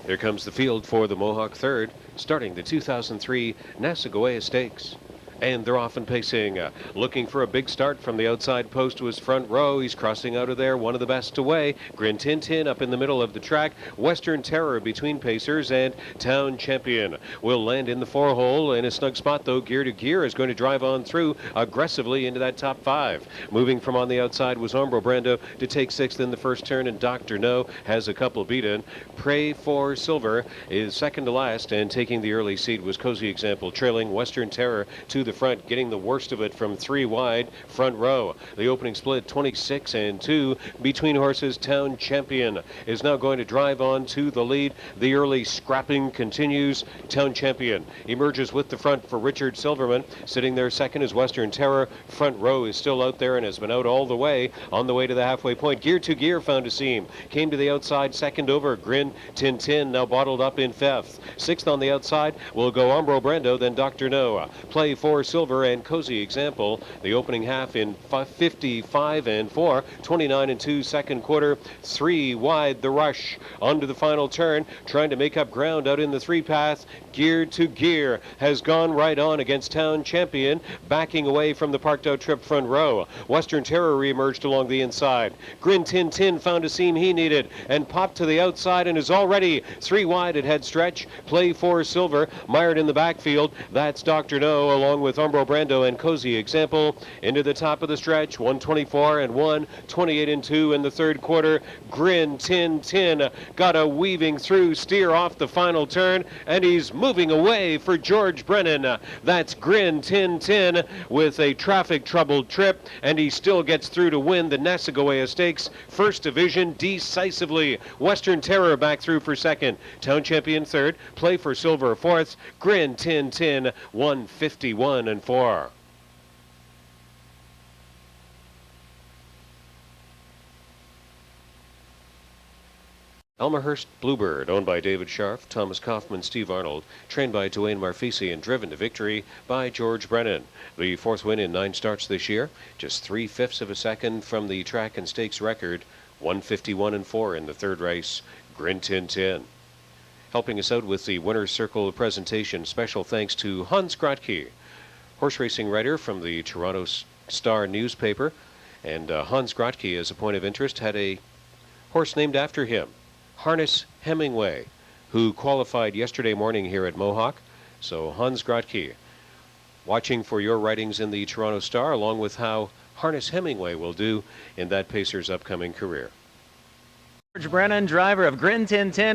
Here comes the field for the Mohawk third, starting the 2003 Nassagaweya Stakes. And they're off and pacing, looking for a big start from the outside post to his front row. He's crossing out of there, one of the best away. GRIN up in the middle of the track. Western Terror between Pacers, and Town Champion will land in the four-hole in a snug spot, though. Gear to Gear is going to drive on through aggressively into that top five. Moving from on the outside was Brando to take sixth in the first turn, and Dr. No has a couple beaten. Pray for Silver is second to last, and taking the early seat was Cozy Example, trailing Western Terror to the front, getting the worst of it from three wide front row. The opening split 26-2 between horses. Town Champion is now going to drive on to the lead. The early scrapping continues. Town Champion emerges with the front for Richard Silverman. Sitting there second is Western Terror. Front row is still out there and has been out all the way on the way to the halfway point. Gear to Gear found a seam. Came to the outside second over. GRIN now bottled up in fifth. Sixth on the outside will go Brando, then Dr. No. Play for Silver and Cozy Example. The opening half in 55-4, 29-2 second quarter. Three wide the rush onto the final turn, trying to make up ground out in the three path. Gear to Gear has gone right on against Town Champion, backing away from the parked out trip front row. Western Terror reemerged along the inside. GRIN found a seam he needed and popped to the outside and is already three wide at head stretch. Play for Silver mired in the backfield. That's Dr. No along with Brando and Cozy Example into the top of the stretch. 124-1, 28-2 in the third quarter. GRIN got a weaving through steer off the final turn, and he's moving away for George Brennan. That's GRIN with a traffic troubled trip, and he still gets through to win the Nassagaweya Stakes First Division decisively. Western Terror back through for second. Town Champion third. Play for Silver fourth. GRIN 151-4. Elmerhurst Bluebird, owned by David Scharf, Thomas Kaufman, Steve Arnold, trained by Duane Marfisi, and driven to victory by George Brennan. The fourth win in 9 starts this year, just 3/5 of a second from the track and stakes record. 151-4 in the third race. GRIN Helping us out with the winner's circle presentation, special thanks to Hans Grotke, horse racing writer from the Toronto Star newspaper. And Hans Grotke, as a point of interest, had a horse named after him, Harness Hemingway, who qualified yesterday morning here at Mohawk. So Hans Grotke, watching for your writings in the Toronto Star, along with how Harness Hemingway will do in that pacer's upcoming career. George Brennan, driver of GRIN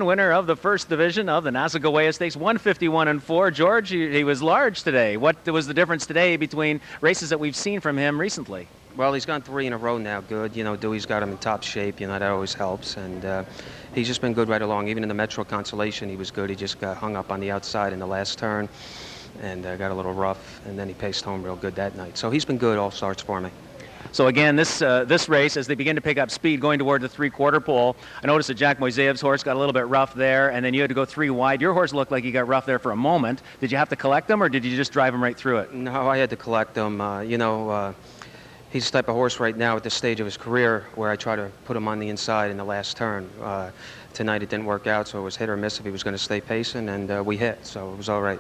winner of the first division of the Nassagaweya Stakes, 151-4. George, he was large today. What was the difference today between races that we've seen from him recently? Well, he's gone 3 in a row now. Good. Dewey's got him in top shape. That always helps. And he's just been good right along. Even in the Metro Consolation, he was good. He just got hung up on the outside in the last turn and got a little rough. And then he paced home real good that night. So he's been good all starts for me. So again, this race, as they begin to pick up speed going toward the three-quarter pole, I noticed that Jack Moiseyev's horse got a little bit rough there, and then you had to go 3 wide. Your horse looked like he got rough there for a moment. Did you have to collect him, or did you just drive him right through it? No, I had to collect him. He's the type of horse right now at this stage of his career where I try to put him on the inside in the last turn. Tonight it didn't work out, so it was hit or miss if he was going to stay pacing, and we hit, so it was all right.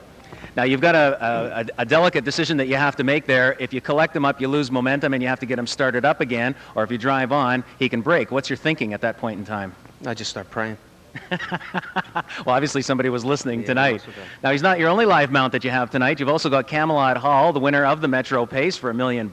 Now, you've got a delicate decision that you have to make there. If you collect him up, you lose momentum, and you have to get him started up again. Or if you drive on, he can break. What's your thinking at that point in time? I just start praying. Well, obviously somebody was listening tonight. Now, he's not your only live mount that you have tonight. You've also got Camelot Hall, the winner of the Metro Pace, for $1 million.